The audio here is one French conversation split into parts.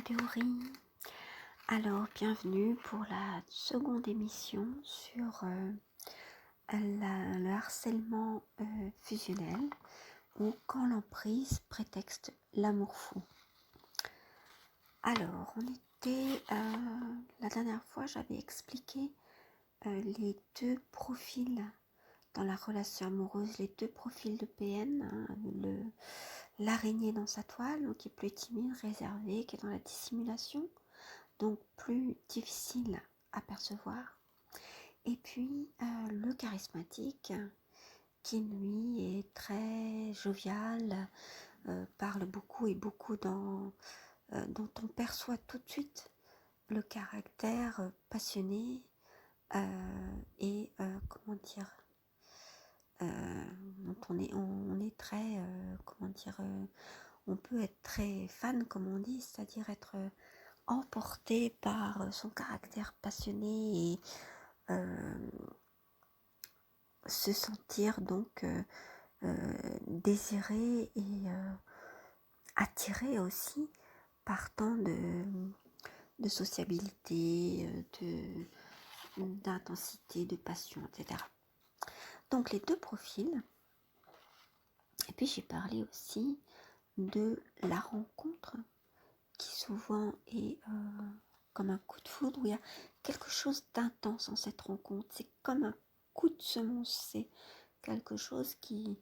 théorie. Alors, bienvenue pour la seconde émission sur le harcèlement fusionnel ou quand l'emprise prétexte l'amour fou. Alors, la dernière fois, j'avais expliqué les deux profils dans la relation amoureuse, les deux profils de PN, l'araignée dans sa toile, donc qui est plus timide, réservée, qui est dans la dissimulation, donc plus difficile à percevoir. Et puis le charismatique, qui lui est très jovial, parle beaucoup et beaucoup dont on perçoit tout de suite le caractère passionné et dont on est très, on peut être très fan, comme on dit, c'est-à-dire être emporté par son caractère passionné et se sentir donc désiré et attiré aussi par tant de sociabilité, d'intensité, de passion, etc. Donc les deux profils. Et puis j'ai parlé aussi de la rencontre qui souvent est comme un coup de foudre, où il y a quelque chose d'intense en cette rencontre. C'est comme un coup de semonce, c'est quelque chose qui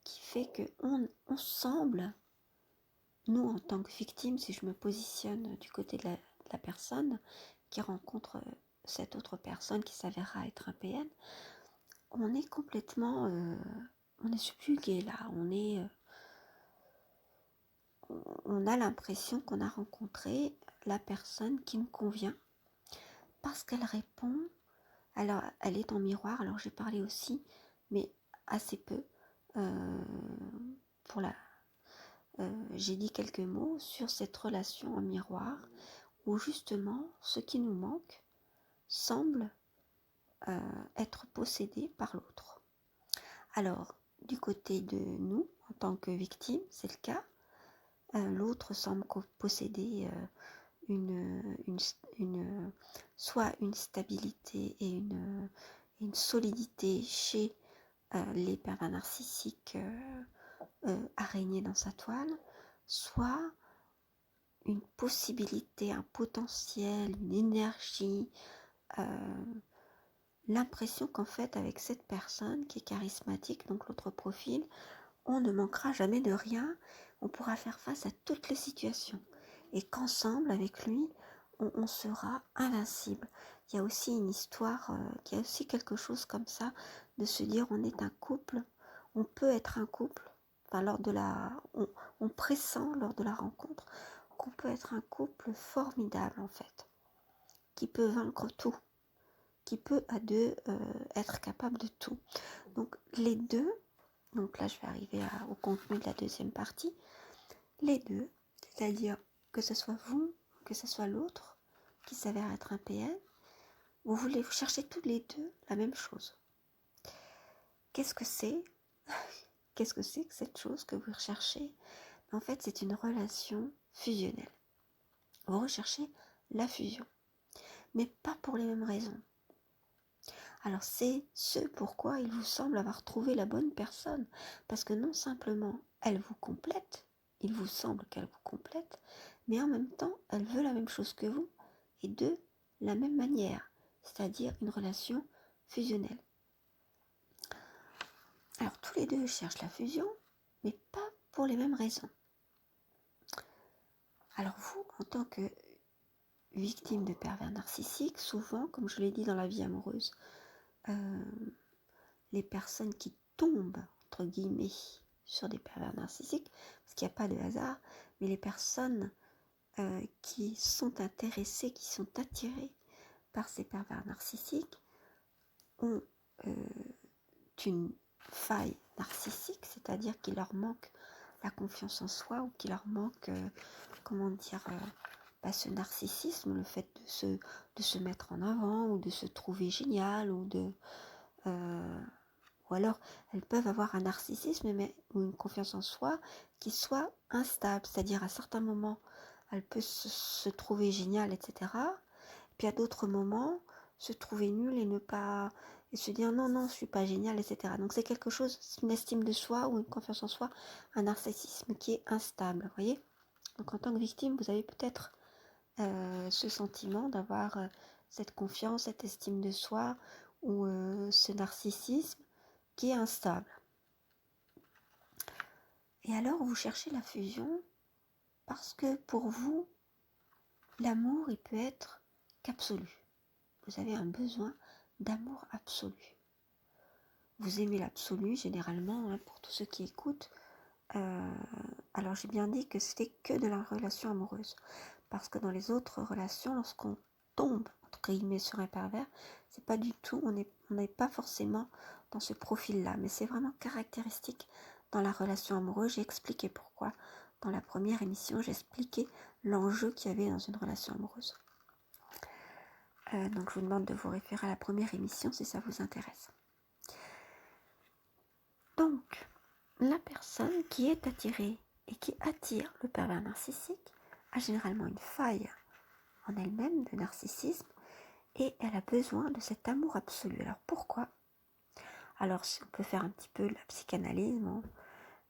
fait qu'on semble, nous en tant que victime, si je me positionne du côté de la personne qui rencontre cette autre personne qui s'avérera être un PN, on est complètement, on est subjugué là, on a l'impression qu'on a rencontré la personne qui nous convient parce qu'elle répond. Alors elle est en miroir, alors j'ai parlé aussi, mais assez peu, j'ai dit quelques mots sur cette relation en miroir où justement ce qui nous manque semble être possédé par l'autre. Alors du côté de nous en tant que victime, c'est le cas. L'autre semble posséder soit une stabilité et une solidité chez les pervers narcissiques araignées dans sa toile, soit une possibilité, un potentiel, une énergie, l'impression qu'en fait avec cette personne qui est charismatique, donc l'autre profil, on ne manquera jamais de rien, on pourra faire face à toutes les situations et qu'ensemble avec lui on sera invincible. Il y a aussi une histoire, il y a aussi quelque chose comme ça, de se dire on est un couple, on peut être un couple, enfin on pressent lors de la rencontre qu'on peut être un couple formidable en fait, qui peut vaincre tout, qui peut à deux être capable de tout. Donc les deux, donc là je vais arriver au contenu de la deuxième partie, les deux, c'est-à-dire que ce soit vous, que ce soit l'autre qui s'avère être un PN, vous cherchez tous les deux la même chose. Qu'est-ce que c'est que cette chose que vous recherchez? En fait, c'est une relation fusionnelle. Vous recherchez la fusion, mais pas pour les mêmes raisons. Alors c'est ce pourquoi il vous semble avoir trouvé la bonne personne, parce que non simplement elle vous complète, il vous semble qu'elle vous complète, mais en même temps elle veut la même chose que vous, et de la même manière, c'est-à-dire une relation fusionnelle. Alors tous les deux cherchent la fusion, mais pas pour les mêmes raisons. Alors vous, en tant que victime de pervers narcissiques, souvent, comme je l'ai dit dans la vie amoureuse, les personnes qui tombent, entre guillemets, sur des pervers narcissiques, parce qu'il n'y a pas de hasard, mais les personnes qui sont intéressées, qui sont attirées par ces pervers narcissiques ont une faille narcissique, c'est-à-dire qu'il leur manque la confiance en soi ou qu'il leur manque, ce narcissisme, le fait de se mettre en avant ou de se trouver génial ou alors elles peuvent avoir un narcissisme ou une confiance en soi qui soit instable, c'est-à-dire à certains moments elle peut se trouver géniale, etc. Puis à d'autres moments, se trouver nulle et ne pas... et se dire non, non, je suis pas géniale, etc. Donc c'est quelque chose, c'est une estime de soi ou une confiance en soi, un narcissisme qui est instable, vous voyez. Donc en tant que victime, vous avez peut-être ce sentiment d'avoir cette confiance, cette estime de soi ou ce narcissisme qui est instable. Et alors vous cherchez la fusion parce que pour vous, l'amour, il peut être qu'absolu. Vous avez un besoin d'amour absolu. Vous aimez l'absolu généralement, hein, pour tous ceux qui écoutent. Alors j'ai bien dit que c'était que de la relation amoureuse. Parce que dans les autres relations, lorsqu'on tombe, entre guillemets, sur un pervers, c'est pas du tout, on n'est pas forcément dans ce profil-là. Mais c'est vraiment caractéristique dans la relation amoureuse. J'ai expliqué pourquoi. Dans la première émission, j'expliquais l'enjeu qu'il y avait dans une relation amoureuse. Donc je vous demande de vous référer à la première émission si ça vous intéresse. Donc, la personne qui est attirée et qui attire le pervers narcissique a généralement une faille en elle-même de narcissisme et elle a besoin de cet amour absolu. Alors pourquoi ? Alors si on peut faire un petit peu la psychanalyse, bon,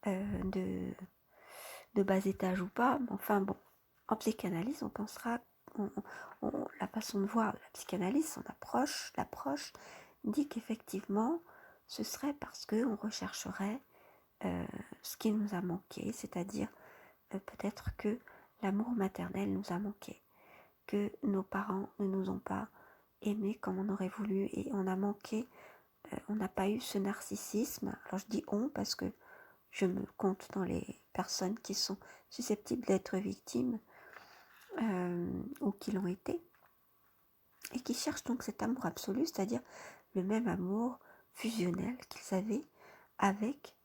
de bas étage ou pas, mais enfin bon, en psychanalyse on pensera, la façon de voir la psychanalyse, son l'approche dit qu'effectivement ce serait parce qu'on rechercherait ce qui nous a manqué, c'est-à-dire peut-être que l'amour maternel nous a manqué, que nos parents ne nous ont pas aimés comme on aurait voulu et on a manqué, on n'a pas eu ce narcissisme. Alors je dis on parce que je me compte dans les personnes qui sont susceptibles d'être victimes ou qui l'ont été et qui cherchent donc cet amour absolu, c'est-à-dire le même amour fusionnel qu'ils avaient avec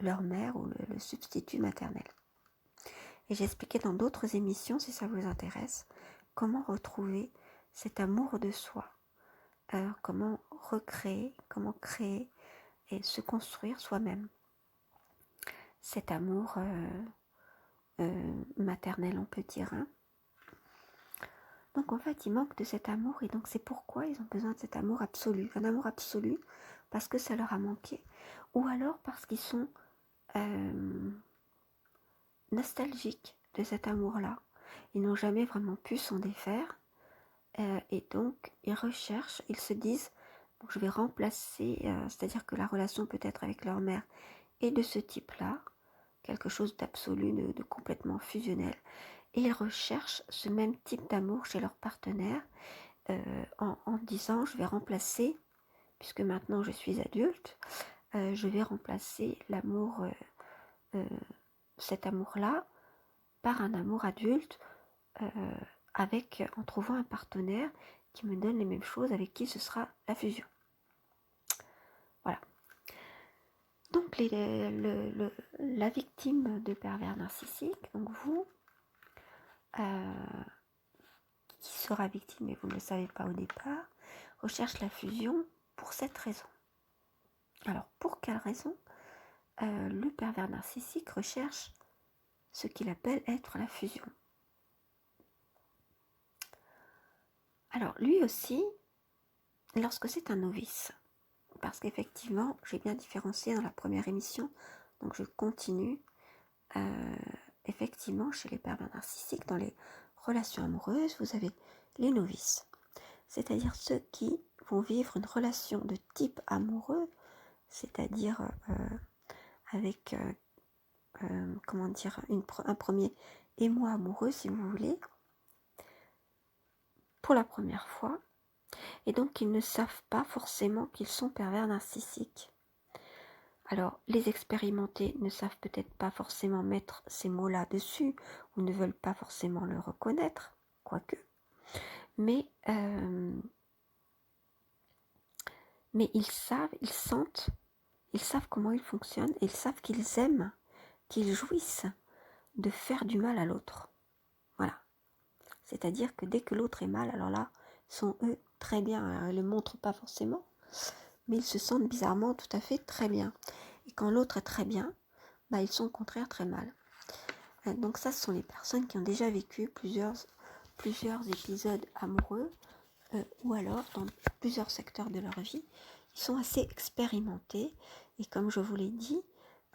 leur mère ou le substitut maternel. Et j'ai expliqué dans d'autres émissions, si ça vous intéresse, comment retrouver cet amour de soi, comment recréer, comment créer et se construire soi-même cet amour maternel, on peut dire. Hein. Donc en fait, ils manquent de cet amour et donc c'est pourquoi ils ont besoin de cet amour absolu. Un amour absolu parce que ça leur a manqué ou alors parce qu'ils sont nostalgiques de cet amour-là. Ils n'ont jamais vraiment pu s'en défaire et donc ils recherchent, ils se disent donc je vais remplacer, c'est-à-dire que la relation peut être avec leur mère est de ce type-là, quelque chose d'absolu, de complètement fusionnel. Et ils recherchent ce même type d'amour chez leur partenaire en disant je vais remplacer, puisque maintenant je suis adulte, je vais remplacer l'amour, cet amour-là, par un amour adulte en trouvant un partenaire qui me donne les mêmes choses, avec qui ce sera la fusion. Voilà. Donc la victime de pervers narcissique, donc vous, qui sera victime et vous ne le savez pas au départ, recherche la fusion pour cette raison. Alors pour quelle raison le pervers narcissique recherche ce qu'il appelle être la fusion? Alors lui aussi, lorsque c'est un novice, parce qu'effectivement, j'ai bien différencié dans la première émission, donc je continue. Effectivement, chez les pervers narcissiques, dans les relations amoureuses, vous avez les novices, c'est-à-dire ceux qui vont vivre une relation de type amoureux, c'est-à-dire avec, comment dire, un premier émoi amoureux, si vous voulez, pour la première fois, et donc ils ne savent pas forcément qu'ils sont pervers narcissiques. Alors, les expérimentés ne savent peut-être pas forcément mettre ces mots-là dessus, ou ne veulent pas forcément le reconnaître, quoique. Mais ils savent, ils sentent, ils savent comment ils fonctionnent, et ils savent qu'ils aiment, qu'ils jouissent de faire du mal à l'autre. Voilà. C'est-à-dire que dès que l'autre est mal, alors là, sont eux très bien. Alors, ils ne le montrent pas forcément, mais ils se sentent bizarrement tout à fait très bien. Et quand l'autre est très bien, ils sont au contraire très mal. Donc ça, ce sont les personnes qui ont déjà vécu plusieurs épisodes amoureux, ou alors dans plusieurs secteurs de leur vie. Ils sont assez expérimentés, et comme je vous l'ai dit,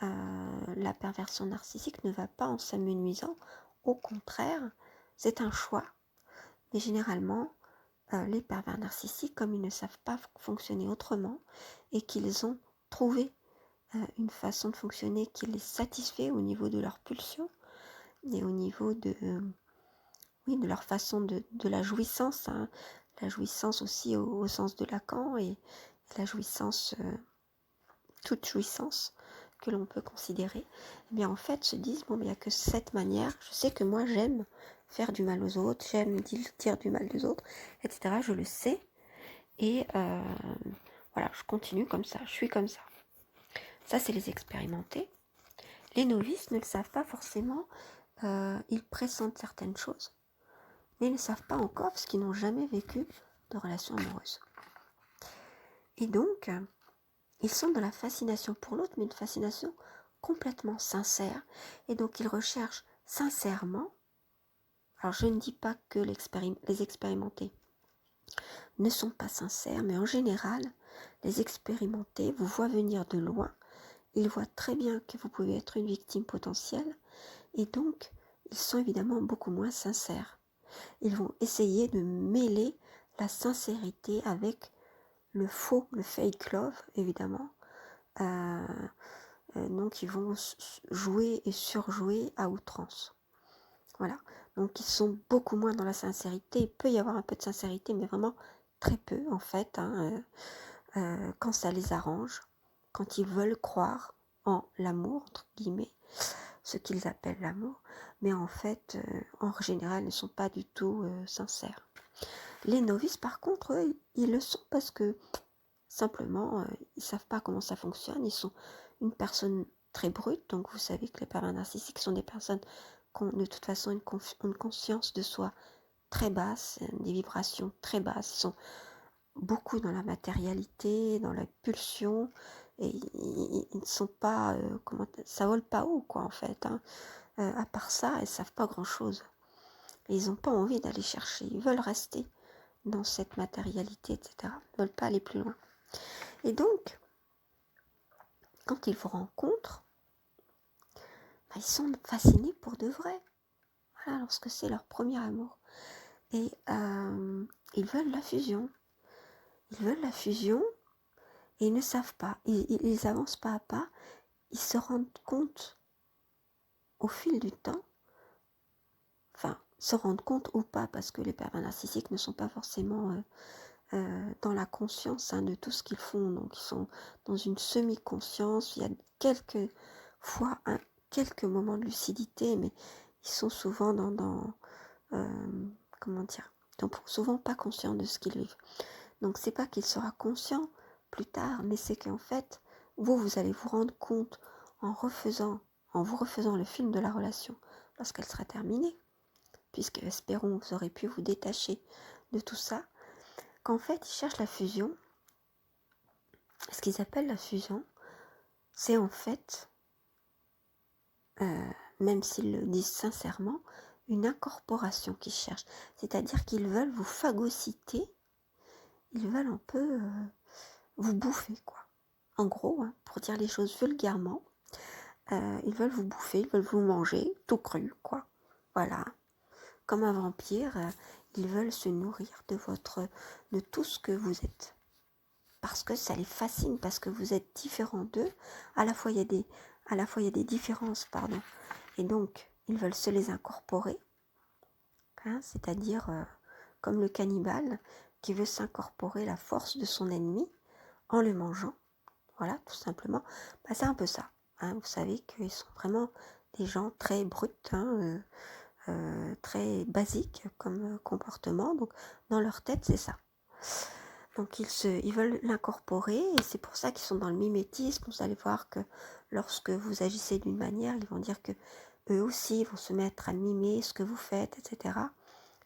la perversion narcissique ne va pas en s'amenuisant. Au contraire, c'est un choix. Mais généralement, les pervers narcissiques, comme ils ne savent pas fonctionner autrement et qu'ils ont trouvé une façon de fonctionner qui les satisfait au niveau de leur pulsion et au niveau de leur façon de la jouissance, hein. La jouissance aussi au sens de Lacan, et la jouissance, toute jouissance que l'on peut considérer, eh bien en fait se disent, bon, il n'y a que cette manière, je sais que moi j'aime faire du mal aux autres, j'aime dire du mal des autres, etc. Je le sais, et voilà, je continue comme ça, je suis comme ça. Ça, c'est les expérimentés. Les novices ne le savent pas forcément, ils pressentent certaines choses, mais ils ne savent pas encore parce qu'ils n'ont jamais vécu de relation amoureuse. Et donc, ils sont dans la fascination pour l'autre, mais une fascination complètement sincère. Et donc, ils recherchent sincèrement. Alors, je ne dis pas que les expérimentés ne sont pas sincères, mais en général, les expérimentés vous voient venir de loin. Ils voient très bien que vous pouvez être une victime potentielle. Et donc, ils sont évidemment beaucoup moins sincères. Ils vont essayer de mêler la sincérité avec le faux, le fake love, évidemment. Donc ils vont jouer et surjouer à outrance. Voilà. Donc ils sont beaucoup moins dans la sincérité. Il peut y avoir un peu de sincérité, mais vraiment très peu en fait, hein, quand ça les arrange, quand ils veulent croire en l'amour, entre guillemets, ce qu'ils appellent l'amour, mais en fait, en général, ne sont pas du tout sincères. Les novices, par contre, eux, ils le sont parce que simplement, ils ne savent pas comment ça fonctionne. Ils sont une personne très brute, donc vous savez que les pervers narcissiques sont des personnes qui ont de toute façon une conscience de soi très basse, des vibrations très basses. Ils sont beaucoup dans la matérialité, dans la pulsion, et ils ne sont pas, ça vole pas haut, quoi, en fait, hein. À part ça, ils ne savent pas grand-chose. Et ils n'ont pas envie d'aller chercher, ils veulent rester dans cette matérialité, etc. Ils ne veulent pas aller plus loin. Et donc, quand ils vous rencontrent, ils sont fascinés pour de vrai. Voilà, lorsque c'est leur premier amour. Et ils veulent la fusion. Ils veulent la fusion et ils ne savent pas. Ils avancent pas à pas. Ils se rendent compte au fil du temps, enfin, se rendent compte ou pas, parce que les pervers narcissiques ne sont pas forcément dans la conscience, hein, de tout ce qu'ils font. Donc ils sont dans une semi-conscience. Il y a quelques fois quelques moments de lucidité, mais ils sont souvent comment dire, donc souvent pas conscients de ce qu'ils vivent. Donc c'est pas qu'il sera conscient plus tard, mais c'est qu'en fait, vous allez vous rendre compte en vous refaisant le film de la relation lorsqu'elle sera terminée, puisque espérons vous aurez pu vous détacher de tout ça, qu'en fait ils cherchent la fusion. Ce qu'ils appellent la fusion, c'est en fait, même s'ils le disent sincèrement, une incorporation qu'ils cherchent. C'est-à-dire qu'ils veulent vous phagocyter, ils veulent un peu vous bouffer, quoi. En gros, hein, pour dire les choses vulgairement, ils veulent vous bouffer, ils veulent vous manger, tout cru, quoi. Voilà. Comme un vampire, ils veulent se nourrir de tout ce que vous êtes. Parce que ça les fascine, parce que vous êtes différents d'eux. À la fois, il y a des différences, pardon. Et donc, ils veulent se les incorporer. Hein, c'est-à-dire, comme le cannibale qui veut s'incorporer la force de son ennemi en le mangeant. Voilà, tout simplement. C'est un peu ça. Hein. Vous savez qu'ils sont vraiment des gens très bruts, hein, très basiques comme comportement. Donc, dans leur tête, c'est ça. Donc, ils veulent l'incorporer, et c'est pour ça qu'ils sont dans le mimétisme. Vous allez voir que lorsque vous agissez d'une manière, ils vont dire que eux aussi vont se mettre à mimer ce que vous faites, etc.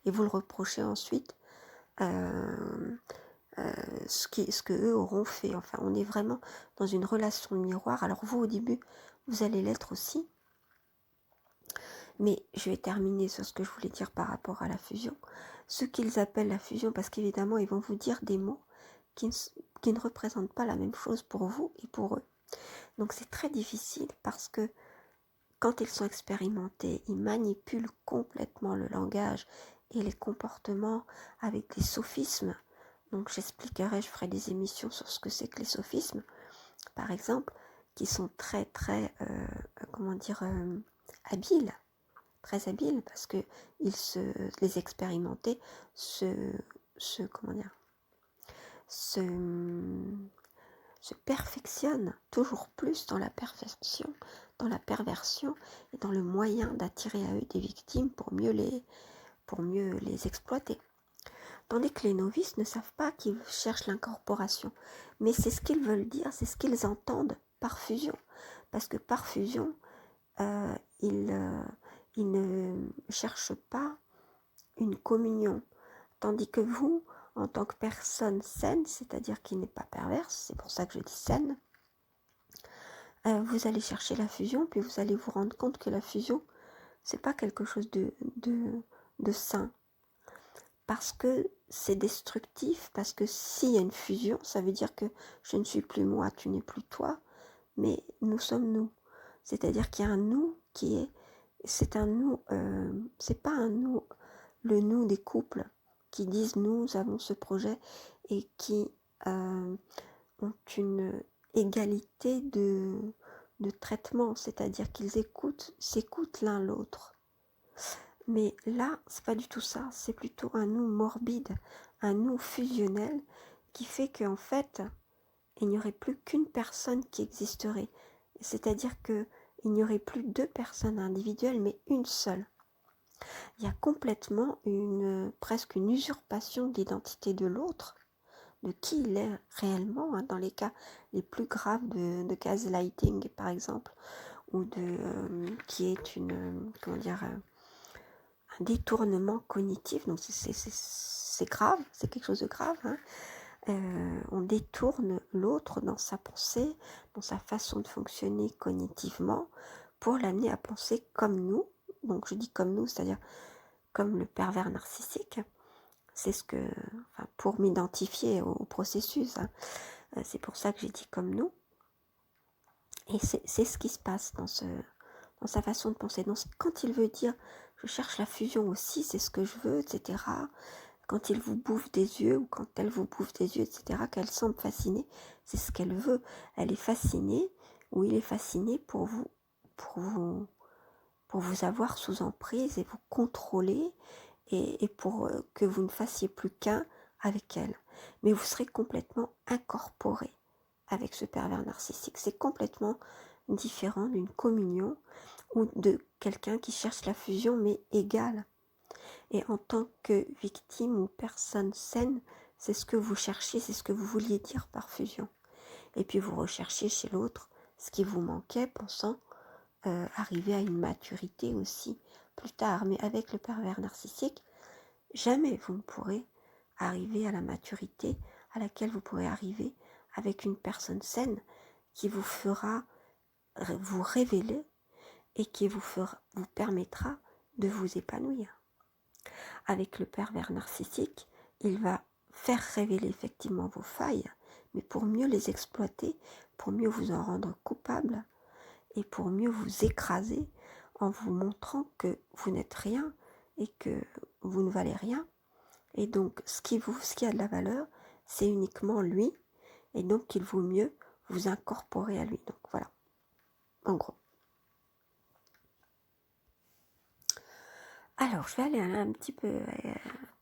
Et vous le reprochez ensuite. Ce que eux auront fait. Enfin, on est vraiment dans une relation de miroir. Alors vous, au début, vous allez l'être aussi. Mais je vais terminer sur ce que je voulais dire par rapport à la fusion. Ce qu'ils appellent la fusion, parce qu'évidemment, ils vont vous dire des mots qui ne représentent pas la même chose pour vous et pour eux. Donc c'est très difficile parce que quand ils sont expérimentés, ils manipulent complètement le langage et les comportements avec des sophismes. Donc j'expliquerai, je ferai des émissions sur ce que c'est que les sophismes, par exemple, qui sont très très, habiles, très habiles, parce que les expérimentés comment dire, se, se perfectionnent toujours plus dans la perfection, dans la perversion et dans le moyen d'attirer à eux des victimes pour mieux les exploiter. Tandis que les novices ne savent pas qu'ils cherchent l'incorporation. Mais c'est ce qu'ils veulent dire, c'est ce qu'ils entendent par fusion. Parce que par fusion, ils ne cherchent pas une communion. Tandis que vous, en tant que personne saine, c'est-à-dire qui n'est pas perverse, c'est pour ça que je dis saine, vous allez chercher la fusion, puis vous allez vous rendre compte que la fusion, c'est pas quelque chose de sain. Parce que c'est destructif, parce que s'il y a une fusion, ça veut dire que je ne suis plus moi, tu n'es plus toi, mais nous sommes nous. C'est-à-dire qu'il y a un nous c'est un nous, c'est pas un nous, le nous des couples qui disent nous avons ce projet et qui ont une égalité de traitement, c'est-à-dire qu'ils s'écoutent l'un l'autre. Mais là, c'est pas du tout ça, c'est plutôt un nous morbide, un nous fusionnel qui fait qu'en fait, il n'y aurait plus qu'une personne qui existerait. C'est-à-dire qu'il n'y aurait plus deux personnes individuelles, mais une seule. Il y a complètement presque une usurpation de l'identité de l'autre, de qui il est réellement, dans les cas les plus graves de gaslighting, par exemple, ou qui est un détournement cognitif, donc c'est grave, c'est quelque chose de grave. On détourne l'autre dans sa pensée, dans sa façon de fonctionner cognitivement, pour l'amener à penser comme nous. Donc je dis comme nous, c'est-à-dire comme le pervers narcissique. C'est pour m'identifier au processus. C'est pour ça que j'ai dit comme nous. Et c'est ce qui se passe dans sa façon de penser. Donc quand il veut dire je cherche la fusion aussi, c'est ce que je veux, etc. Quand il vous bouffe des yeux ou quand elle vous bouffe des yeux, etc., qu'elle semble fascinée, c'est ce qu'elle veut. Elle est fascinée ou il est fasciné pour vous avoir sous emprise et vous contrôler et pour que vous ne fassiez plus qu'un avec elle. Mais vous serez complètement incorporé avec ce pervers narcissique. C'est complètement différent d'une communion ou de quelqu'un qui cherche la fusion mais égale. Et en tant que victime ou personne saine, c'est ce que vous cherchiez, c'est ce que vous vouliez dire par fusion. Et puis vous recherchiez chez l'autre ce qui vous manquait, pensant arriver à une maturité aussi plus tard. Mais avec le pervers narcissique, jamais vous ne pourrez arriver à la maturité à laquelle vous pourrez arriver avec une personne saine qui vous fera vous révéler et qui vous permettra de vous épanouir. Avec le pervers narcissique, il va faire révéler effectivement vos failles, mais pour mieux les exploiter, pour mieux vous en rendre coupable et pour mieux vous écraser en vous montrant que vous n'êtes rien et que vous ne valez rien. Et donc, ce qui a de la valeur, c'est uniquement lui, et donc il vaut mieux vous incorporer à lui. Donc voilà, en gros. Alors, je vais aller un petit peu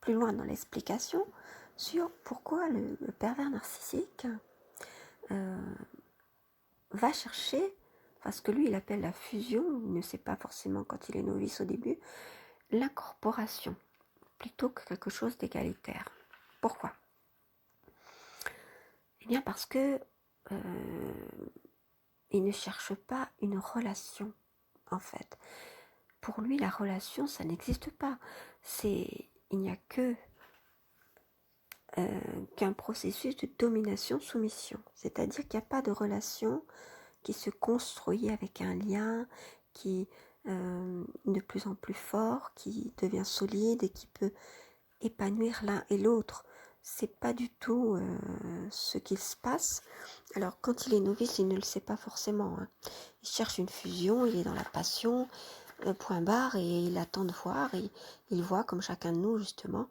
plus loin dans l'explication sur pourquoi le pervers narcissique va chercher, parce que lui il appelle la fusion, il ne sait pas forcément quand il est novice au début, l'incorporation, plutôt que quelque chose d'égalitaire. Pourquoi ? Eh bien parce que il ne cherche pas une relation, en fait. Pour lui, la relation, ça n'existe pas. Il n'y a qu'un processus de domination-soumission. C'est-à-dire qu'il n'y a pas de relation qui se construit avec un lien, qui de plus en plus fort, qui devient solide et qui peut épanouir l'un et l'autre. C'est pas du tout ce qu'il se passe. Alors quand il est novice, il ne le sait pas forcément, hein. Il cherche une fusion, il est dans la passion, point barre, et il attend de voir, et il voit comme chacun de nous justement,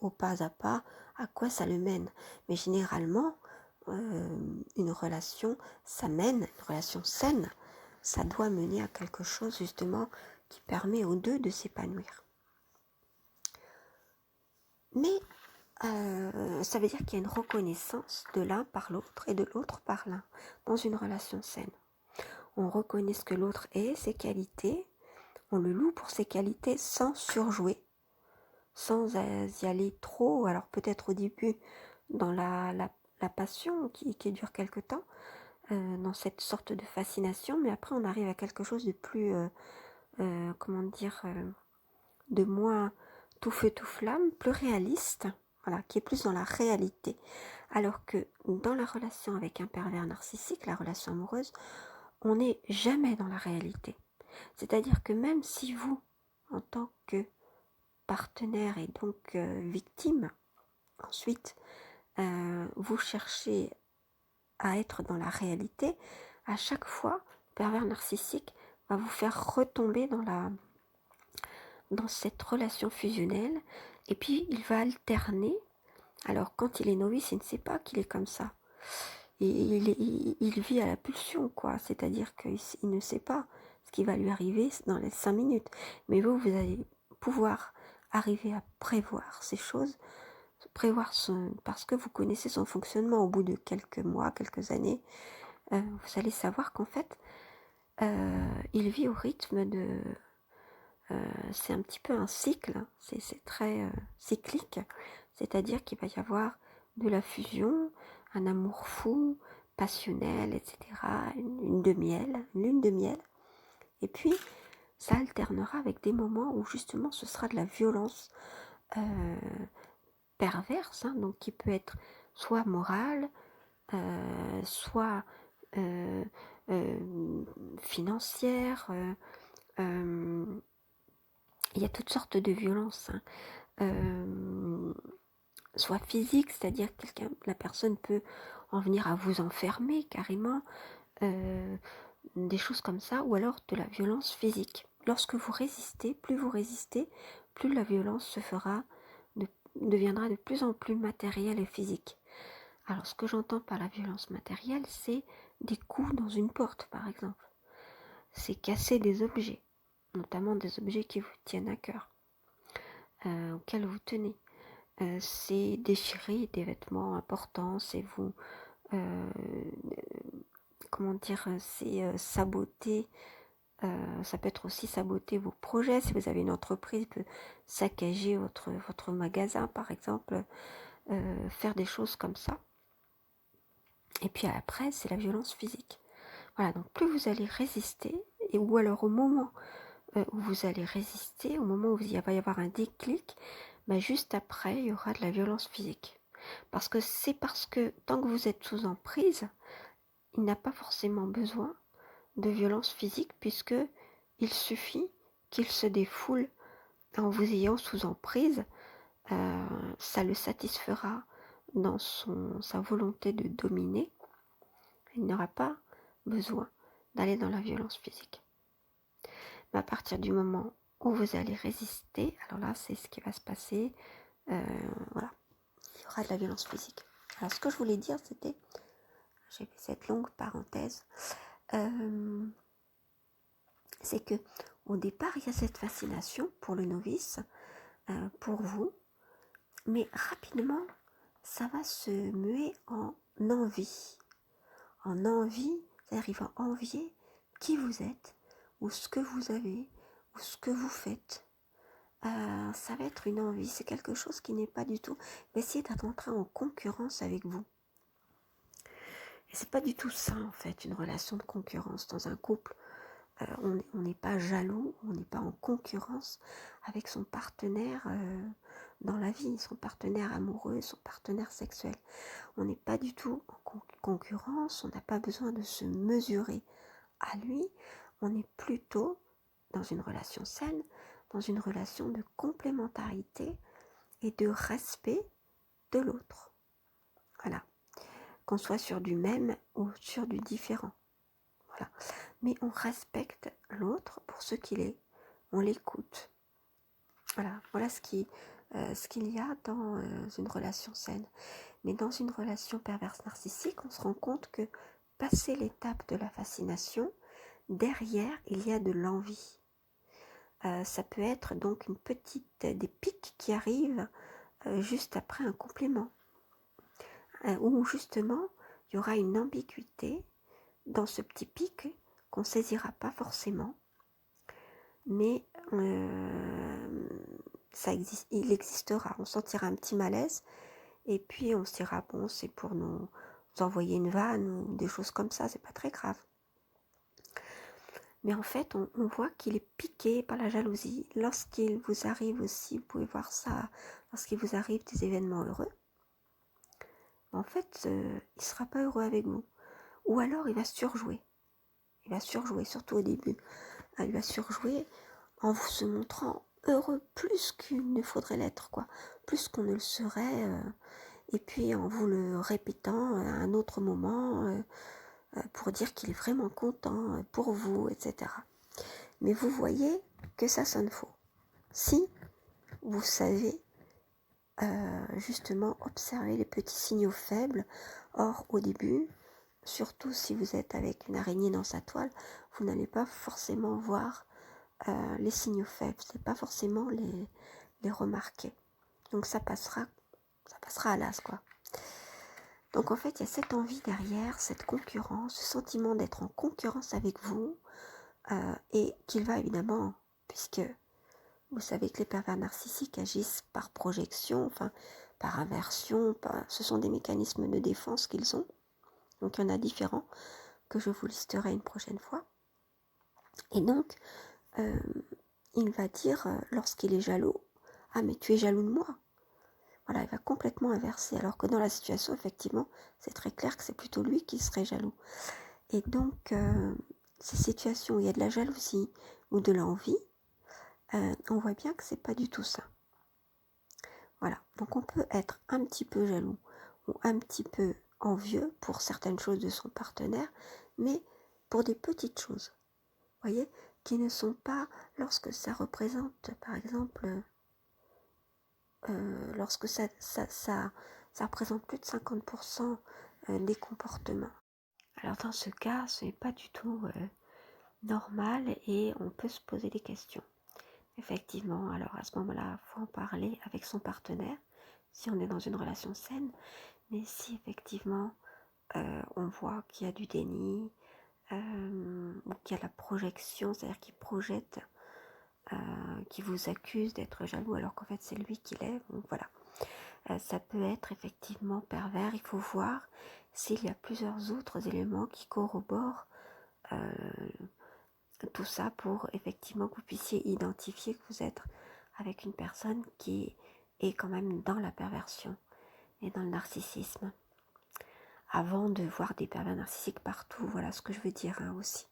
au pas à pas, à quoi ça le mène. Mais généralement, une relation, ça mène, une relation saine, ça doit mener à quelque chose justement qui permet aux deux de s'épanouir. Mais ça veut dire qu'il y a une reconnaissance de l'un par l'autre et de l'autre par l'un dans une relation saine. On reconnaît ce que l'autre est, ses qualités, on le loue pour ses qualités sans surjouer, sans y aller trop, alors peut-être au début dans la passion qui dure quelque temps, dans cette sorte de fascination, mais après on arrive à quelque chose de plus, de moins tout feu tout flamme, plus réaliste, voilà, qui est plus dans la réalité. Alors que dans la relation avec un pervers narcissique, la relation amoureuse, on n'est jamais dans la réalité. C'est-à-dire que même si vous, en tant que partenaire et donc victime, ensuite, vous cherchez à être dans la réalité, à chaque fois, le pervers narcissique va vous faire retomber dans cette relation fusionnelle, et puis il va alterner. Alors quand il est novice, il ne sait pas qu'il est comme ça. Il vit à la pulsion, quoi. C'est-à-dire qu'il ne sait pas ce qui va lui arriver dans les 5 minutes. Mais vous allez pouvoir arriver à prévoir ces choses, parce que vous connaissez son fonctionnement au bout de quelques mois, quelques années. Vous allez savoir qu'en fait, il vit au rythme de... c'est un petit peu un cycle, hein. C'est très cyclique, c'est-à-dire qu'il va y avoir de la fusion, un amour fou, passionnel, etc., une lune de miel, et puis ça alternera avec des moments où justement ce sera de la violence perverse, hein, donc qui peut être soit morale, soit euh, financière, il y a toutes sortes de violences, hein. Soit physique, c'est-à-dire que la personne peut en venir à vous enfermer carrément, des choses comme ça, ou alors de la violence physique. Lorsque vous résistez, plus la violence deviendra de plus en plus matérielle et physique. Alors ce que j'entends par la violence matérielle, c'est des coups dans une porte par exemple. C'est casser des objets, notamment des objets qui vous tiennent à cœur, auxquels vous tenez. C'est déchirer des vêtements importants, c'est vous, c'est saboter, ça peut être aussi saboter vos projets. Si vous avez une entreprise, peut saccager votre magasin par exemple, faire des choses comme ça. Et puis après, c'est la violence physique. Voilà, donc plus vous allez résister, ou alors au moment où vous allez résister, au moment où il va y avoir un déclic, juste après, il y aura de la violence physique. Parce que tant que vous êtes sous emprise, il n'a pas forcément besoin de violence physique, puisque il suffit qu'il se défoule en vous ayant sous emprise. Ça le satisfera dans sa volonté de dominer. Il n'aura pas besoin d'aller dans la violence physique. Mais à partir du moment où vous allez résister, alors là, c'est ce qui va se passer. Voilà, il y aura de la violence physique. Alors, ce que je voulais dire, j'ai fait cette longue parenthèse, c'est que au départ, il y a cette fascination pour le novice, pour vous, mais rapidement, ça va se muer en envie. En envie, c'est-à-dire il va envier qui vous êtes, ou ce que vous avez, ou ce que vous faites. Ça va être une envie, c'est quelque chose qui n'est pas du tout, mais essayer d'entrer en concurrence avec vous. Et c'est pas du tout ça en fait, une relation de concurrence dans un couple. On n'est pas jaloux, on n'est pas en concurrence avec son partenaire dans la vie, son partenaire amoureux, son partenaire sexuel. On n'est pas du tout en concurrence, on n'a pas besoin de se mesurer à lui, on est plutôt dans une relation saine, dans une relation de complémentarité et de respect de l'autre. Voilà. Qu'on soit sur du même ou sur du différent. Voilà. Mais on respecte l'autre pour ce qu'il est. On l'écoute. Voilà ce qu'il y a dans une relation saine. Mais dans une relation perverse narcissique, on se rend compte que passé l'étape de la fascination, derrière, il y a de l'envie. Ça peut être donc des pics qui arrivent juste après un complément. Où justement, il y aura une ambiguïté dans ce petit pic qu'on ne saisira pas forcément. Mais il existera. On sentira un petit malaise et puis on se dira, bon, c'est pour nous envoyer une vanne ou des choses comme ça, c'est pas très grave. Mais en fait, on voit qu'il est piqué par la jalousie. Lorsqu'il vous arrive aussi, vous pouvez voir ça, lorsqu'il vous arrive des événements heureux, en fait, il ne sera pas heureux avec vous. Ou alors, il va surjouer. Il va surjouer, surtout au début. Il va surjouer en vous se montrant heureux plus qu'il ne faudrait l'être, quoi. Plus qu'on ne le serait. Et puis, en vous le répétant à un autre moment, pour dire qu'il est vraiment content pour vous, etc. Mais vous voyez que ça sonne faux. Si vous savez justement observer les petits signaux faibles, or au début, surtout si vous êtes avec une araignée dans sa toile, vous n'allez pas forcément voir les signaux faibles, vous n'allez pas forcément les remarquer. Donc ça passera à l'as, quoi. Donc en fait, il y a cette envie derrière, cette concurrence, ce sentiment d'être en concurrence avec vous, et qu'il va évidemment, puisque vous savez que les pervers narcissiques agissent par projection, enfin par inversion, ce sont des mécanismes de défense qu'ils ont. Donc il y en a différents que je vous listerai une prochaine fois. Et donc, il va dire, lorsqu'il est jaloux, « Ah, mais tu es jaloux de moi !» Voilà, il va complètement inverser, alors que dans la situation, effectivement, c'est très clair que c'est plutôt lui qui serait jaloux. Et donc, ces situations où il y a de la jalousie ou de l'envie, on voit bien que c'est pas du tout ça. Voilà, donc on peut être un petit peu jaloux ou un petit peu envieux pour certaines choses de son partenaire, mais pour des petites choses, vous voyez, qui ne sont pas, lorsque ça représente, par exemple, lorsque ça représente plus de 50% des comportements. Alors dans ce cas, ce n'est pas du tout normal et on peut se poser des questions. Effectivement, alors à ce moment-là, il faut en parler avec son partenaire, si on est dans une relation saine, mais si effectivement on voit qu'il y a du déni, ou qu'il y a la projection, c'est-à-dire qu'il projette, qui vous accuse d'être jaloux alors qu'en fait c'est lui qui l'est, donc voilà. Ça peut être effectivement pervers, il faut voir s'il y a plusieurs autres éléments qui corroborent tout ça pour effectivement que vous puissiez identifier que vous êtes avec une personne qui est quand même dans la perversion et dans le narcissisme, avant de voir des pervers narcissiques partout, voilà ce que je veux dire aussi.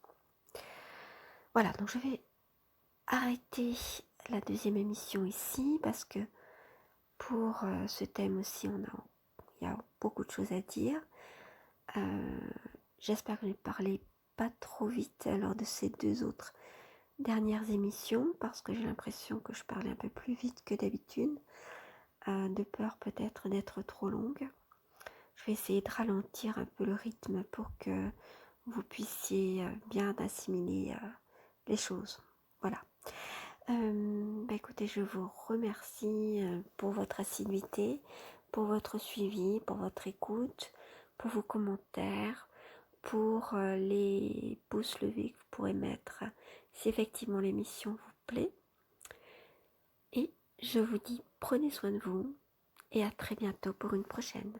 Voilà, donc je vais arrêter la deuxième émission ici, parce que pour ce thème aussi, il y a beaucoup de choses à dire. J'espère que je n'ai parlé pas trop vite lors de ces deux autres dernières émissions, parce que j'ai l'impression que je parlais un peu plus vite que d'habitude, de peur peut-être d'être trop longue. Je vais essayer de ralentir un peu le rythme pour que vous puissiez bien assimiler les choses. Voilà. Écoutez, je vous remercie pour votre assiduité, pour votre suivi, pour votre écoute, pour vos commentaires, pour les pouces levés que vous pourrez mettre si effectivement l'émission vous plaît. Et je vous dis, prenez soin de vous et à très bientôt pour une prochaine.